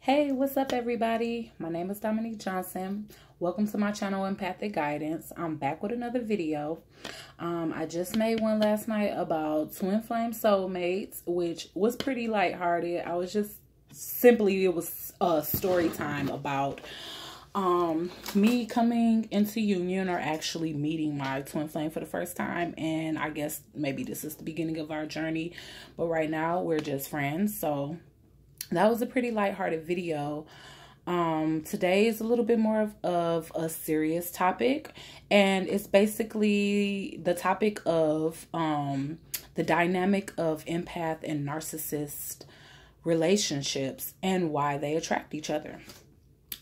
Hey, what's up everybody? My name is Dominique Johnson. Welcome to my channel, Empathic Guidance. I'm back with another video. I just made one last night about twin flame soulmates, which was pretty lighthearted. I was just it was a story time about me coming into union, or actually meeting my twin flame for the first time. And I guess maybe this is the beginning of our journey, but right now we're just friends. So that was a pretty lighthearted video. Today is a little bit more of a serious topic, and it's basically the topic of the dynamic of empath and narcissist relationships and why they attract each other.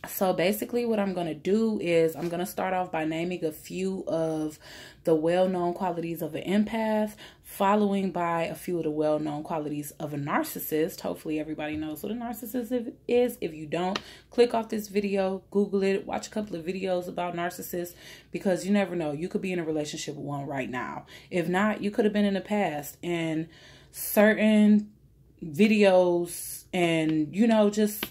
So basically what I'm going to do is I'm going to start off by naming a few of the well-known qualities of an empath, following by a few of the well-known qualities of a narcissist. Hopefully everybody knows what a narcissist is. If you don't, click off this video, Google it, watch a couple of videos about narcissists, because you never know. You could be in a relationship with one right now. If not, you could have been in the past, and certain videos and, you know, just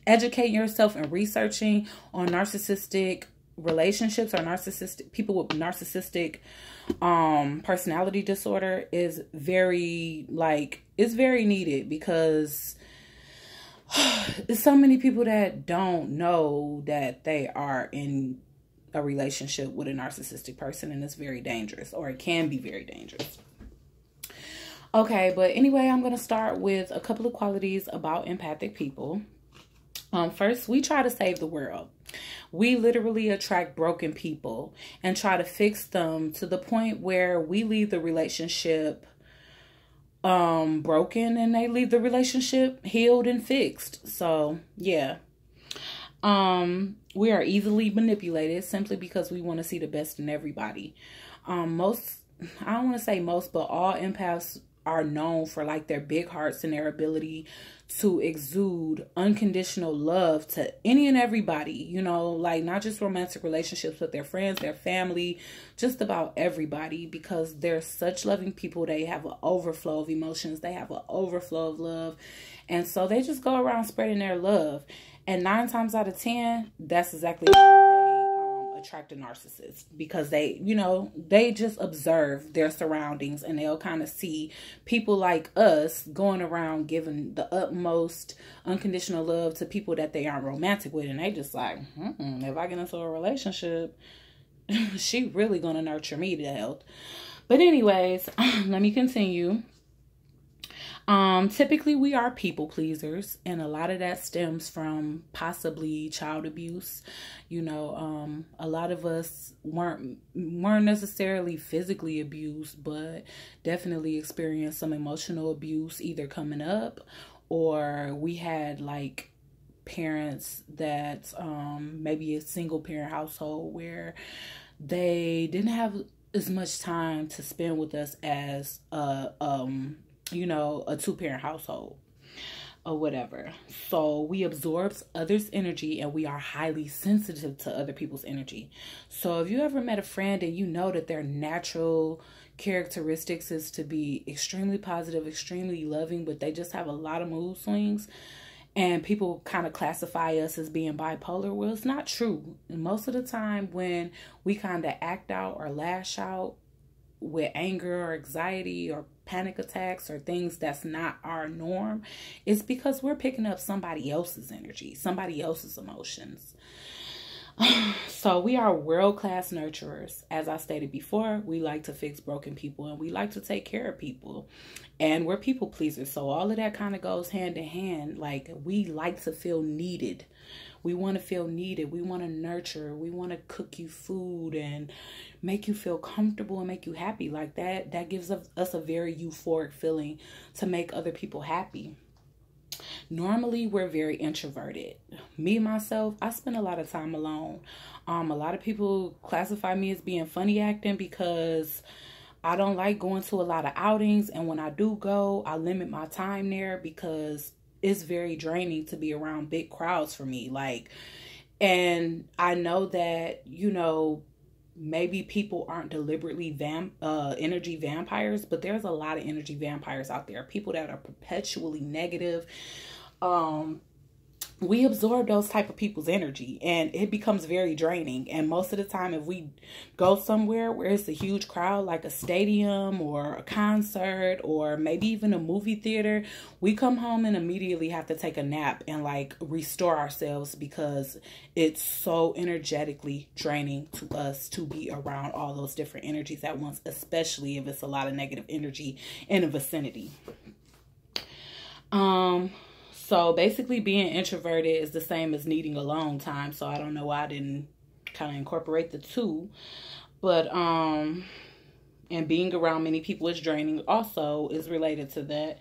educating yourself and researching on narcissistic relationships or narcissistic people with narcissistic personality disorder is very needed, because there's so many people that don't know that they are in a relationship with a narcissistic person, and it's very dangerous, or it can be very dangerous. Okay, but anyway, I'm going to start with a couple of qualities about empathic people. First, we try to save the world. We literally attract broken people and try to fix them, to the point where we leave the relationship broken and they leave the relationship healed and fixed. So yeah, we are easily manipulated simply because we want to see the best in everybody. I don't want to say most, but all empaths are known for their big hearts and their ability to exude unconditional love to any and everybody, you know, not just romantic relationships, but their friends, their family, just about everybody, because they're such loving people. They have an overflow of emotions. They have an overflow of love. And so they just go around spreading their love. And 9 times out of 10, that's exactly attract a narcissist, because they, you know, they just observe their surroundings, and they'll kind of see people like us going around giving the utmost unconditional love to people that they aren't romantic with, and they just like, if I get into a relationship, she really gonna nurture me to health. But anyways, let me continue. Typically we are people pleasers, and a lot of that stems from possibly child abuse. You know, a lot of us weren't necessarily physically abused, but definitely experienced some emotional abuse, either coming up, or we had parents that maybe a single parent household where they didn't have as much time to spend with us as you know, a 2-parent household or whatever. So we absorb others' energy, and we are highly sensitive to other people's energy. So if you ever met a friend and you know that their natural characteristics is to be extremely positive, extremely loving, but they just have a lot of mood swings, and people kind of classify us as being bipolar, well, it's not true. And most of the time when we kind of act out or lash out with anger or anxiety or panic attacks or things that's not our norm, it's because we're picking up somebody else's energy, somebody else's emotions. So we are world-class nurturers. As I stated before, we like to fix broken people, and we like to take care of people, and we're people pleasers. So all of that kind of goes hand in hand. We like to feel needed. We want to feel needed. We want to nurture. We want to cook you food and make you feel comfortable and make you happy. That gives us a very euphoric feeling to make other people happy. Normally, we're very introverted. Me, myself, I spend a lot of time alone. A lot of people classify me as being funny acting, because I don't like going to a lot of outings. And when I do go, I limit my time there, because it's very draining to be around big crowds for me. And I know that, you know, maybe people aren't deliberately energy vampires, but there's a lot of energy vampires out there. People that are perpetually negative, we absorb those type of people's energy, and it becomes very draining. And most of the time, if we go somewhere where it's a huge crowd, like a stadium or a concert or maybe even a movie theater, we come home and immediately have to take a nap and like restore ourselves, because it's so energetically draining to us to be around all those different energies at once, especially if it's a lot of negative energy in the vicinity. So basically being introverted is the same as needing alone time. So I don't know why I didn't kind of incorporate the two. But, and being around many people is draining also is related to that.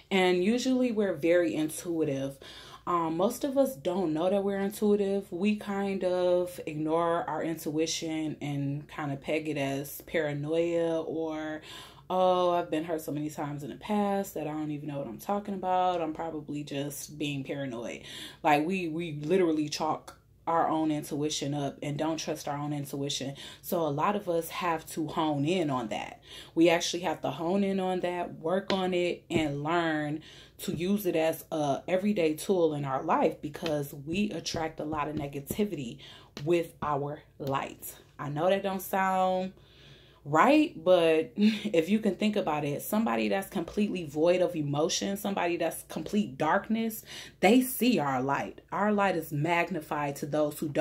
And usually we're very intuitive. Most of us don't know that we're intuitive. We kind of ignore our intuition and kind of peg it as paranoia, or, oh, I've been hurt so many times in the past that I don't even know what I'm talking about. I'm probably just being paranoid. Like we literally chalk our own intuition up and don't trust our own intuition. So a lot of us have to hone in on that. We actually have to hone in on that, work on it, and learn to use it as a everyday tool in our life, because we attract a lot of negativity with our light. I know that don't sound right, but if you can think about it, somebody that's completely void of emotion, somebody that's complete darkness, they see our light. Our light is magnified to those who don't.